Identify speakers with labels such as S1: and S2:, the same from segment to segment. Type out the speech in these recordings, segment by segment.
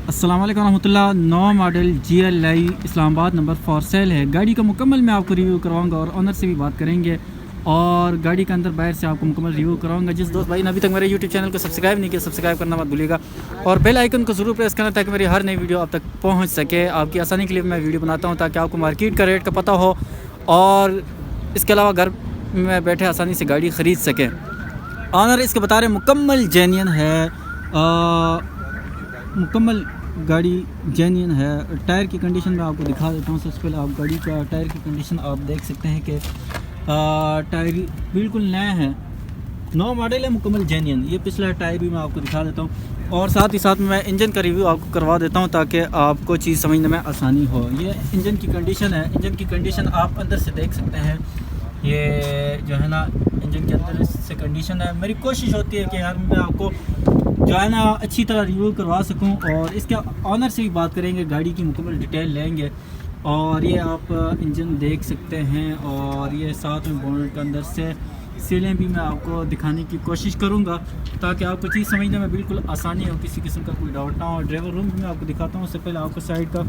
S1: अस्सलाम वालेकुम रहमतुल्लाह। 9 मॉडल GLI इस्लाम आबाद नंबर फॉर सेल है। गाड़ी का मुकम्मल मैं आपको रिव्यू करवाऊंगा और ऑनर से भी बात करेंगे और गाड़ी का अंदर बाहर से आपको मुकम्मल रिव्यू करवाऊंगा। जिस दोस्त भाई ने अभी तक मेरे YouTube चैनल को सब्सक्राइब नहीं किया, सब्सक्राइब करना मत भूलिएगा और बेल आइकन को ज़रूर प्रेस करना ताकि मेरी हर नई वीडियो आप तक पहुँच सके। आपकी आसानी के लिए मैं वीडियो बनाता हूँ ताकि आपको मार्केट का रेट का पता हो और इसके अलावा घर में बैठे आसानी से गाड़ी ख़रीद सकें। ऑनर इसके बता रहे मुकम्मल जेन्युइन है, मुकम्मल गाड़ी जेन्युइन है। टायर की कंडीशन मैं आपको दिखा देता हूँ। सबसे पहले आप गाड़ी का टायर की कंडीशन आप देख सकते हैं कि टायर बिल्कुल नया है, 9 मॉडल है, मुकम्मल जेन्युइन। ये पिछला टायर भी मैं आपको दिखा देता हूँ और साथ ही साथ मैं इंजन का रिव्यू आपको करवा देता हूँ ताकि आपको चीज़ समझने में आसानी हो। ये इंजन की कंडीशन है। इंजन की कंडीशन आप अंदर से देख सकते हैं। ये जो है ना इंजन के अंदर से कंडीशन है। मेरी कोशिश होती है कि यार मैं आपको जो है ना अच्छी तरह रिव्यू करवा सकूं और इसके ऑनर से भी बात करेंगे, गाड़ी की मुकम्मल डिटेल लेंगे। और ये आप इंजन देख सकते हैं और ये साथ में बोनट के अंदर से सीलें भी मैं आपको दिखाने की कोशिश करूंगा ताकि आपको चीज़ समझने में बिल्कुल आसानी हो, किसी किस्म का कोई डाउट ना हो। ड्राइवर रूम भी मैं आपको दिखाता हूँ। उससे पहले आपको साइड का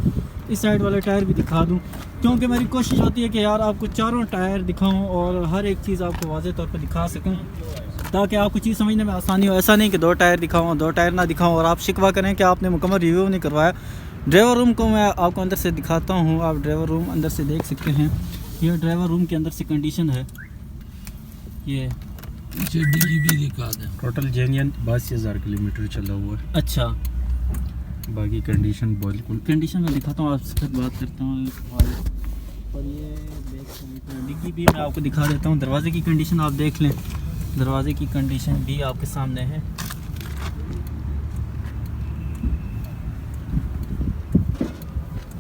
S1: इस साइड वाला टायर भी दिखा दूँ क्योंकि मेरी कोशिश होती है कि यार आपको चारों टायर दिखाऊँ और हर एक चीज़ आपको वाज़ेह तौर पर दिखा सकूँ ताकि आपको चीज़ समझने में आसानी हो। ऐसा नहीं कि 2 टायर दिखाऊँ, 2 टायर ना दिखाऊँ और आप शिकवा करें कि आपने मुकम्मल रिव्यू नहीं करवाया। ड्राइवर रूम को मैं आपको अंदर से दिखाता हूँ। आप ड्राइवर रूम अंदर से देख सकते हैं। ये ड्राइवर रूम के अंदर से कंडीशन है। ये
S2: भी दिखा दें।
S1: टोटल जेन्युइन
S2: 82,000 किलोमीटर चला हुआ है।
S1: अच्छा,
S2: बाकी कंडीशन बिल्कुल
S1: कंडीशन में दिखाता हूँ, आपसे फिर बात करता हूँ। और ये बैक साइड डिग्गी भी मैं आपको दिखा देता हूँ। दरवाजे की कंडीशन आप देख लें, दरवाजे की कंडीशन भी आपके सामने है।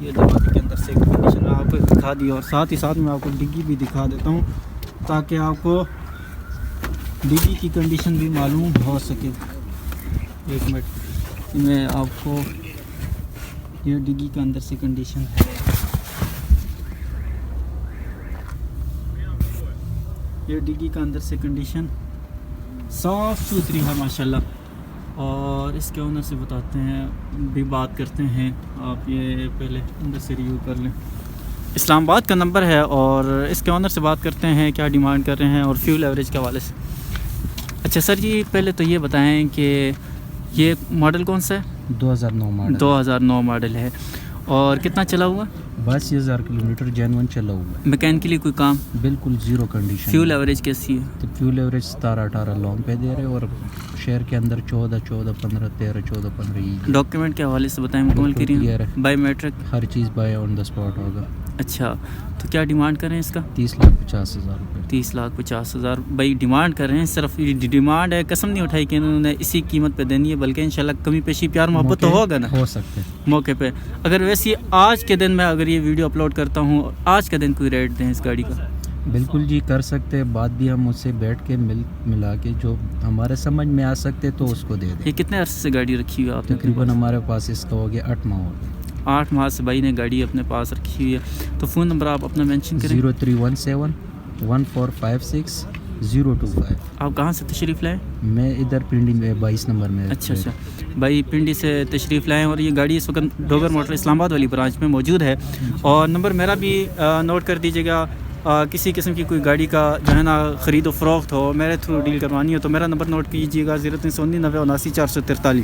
S1: ये दरवाजे के अंदर से कंडीशन मैं आपको दिखा दी और साथ ही साथ मैं आपको डिग्गी भी दिखा देता हूँ ताकि आपको डिग्गी की कंडीशन भी मालूम हो सके। एक मिनट में आपको ये डिग्गी के अंदर से कंडीशन है। ये डिग्गी का अंदर से कंडीशन साफ़ सुथरी है माशाल्लाह। और इसके ओनर से बताते हैं, भी बात करते हैं। आप ये पहले अंदर से रिव्यू कर लें। इस्लामाबाद का नंबर है और इसके ओनर से बात करते हैं क्या डिमांड कर रहे हैं और फ्यूल एवरेज के हवाले से। अच्छा सर जी, पहले तो ये बताएं कि ये मॉडल कौन सा है?
S2: 2009 मॉडल।
S1: 2009 मॉडल है और कितना चला हुआ?
S2: 82,000 किलोमीटर जेन्युइन चला हुआ है।
S1: मैकेनिकली कोई काम?
S2: बिल्कुल ज़ीरो कंडीशन।
S1: फ्यूल एवरेज कैसी है?
S2: तो फ्यूल एवरेज 17-18 लॉन्ग पे दे रहे और शहर के अंदर 14-14, 15, 13, 14, 15।
S1: डॉक्यूमेंट के हवाले से बताएं मुकम्मल करिए। बायोमेट्रिक
S2: हर चीज़ बाय ऑन द स्पॉट होगा।
S1: अच्छा, तो क्या डिमांड करें इसका?
S2: 30,50,000 रुपये।
S1: 30,50,000 भाई डिमांड कर रहे हैं। सिर्फ ये डिमांड है, कसम नहीं उठाई कि इन्होंने इसी कीमत पे देनी है, बल्कि इंशाल्लाह कमी पेशी प्यार मोहब्बत तो होगा ना,
S2: हो सकते हैं
S1: मौके पे। अगर वैसे आज के दिन मैं अगर ये वीडियो अपलोड करता हूँ, आज के दिन कोई रेट दें इस गाड़ी का?
S2: बिल्कुल जी कर सकते हैं। बात भी हम उससे बैठ के मिला के जो हमारे समझ में आ सकते तो उसको दे दें।
S1: ये कितने अरसे से गाड़ी रखी हुई है आपने?
S2: तकरीबन हमारे पास इसका हो गया 8 माह हो गए।
S1: 8 माह से भाई ने गाड़ी अपने पास रखी हुई है। तो फ़ोन नंबर आप अपना मेंशन करें।
S2: 0317 1456 025।
S1: आप कहाँ से तशरीफ़ लाएँ?
S2: मैं इधर पिंडी में 22 नंबर में।
S1: अच्छा भाई पिंडी से तशरीफ़ लाएँ और ये गाड़ी इस वक्त डोगर मोटर इस्लामाबाद वाली ब्रांच में मौजूद है। और नंबर मेरा भी नोट कर दीजिएगा। किसी किस्म की कोई गाड़ी का जो है ना ख़रीदो फ़रोख्त हो, मेरे थ्रू डील करवानी हो तो मेरा नंबर नोट कीजिएगा 0319 90 443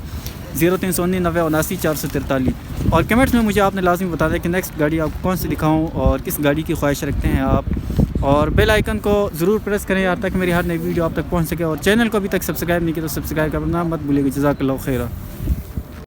S1: 0319 90 443। और कमेंट्स में मुझे आपने लाजमी बता दें कि नेक्स्ट गाड़ी आपको कौन सी दिखाऊं और किस गाड़ी की ख्वाहिश रखते हैं आप। और बेल आइकन को ज़रूर प्रेस करें यार ताकि मेरी हर नई वीडियो आप तक पहुंच सके। और चैनल को अभी तक सब्सक्राइब नहीं किया तो सब्सक्राइब करना मत भूलिएगा। जज़ाकल्लाहु खैरा।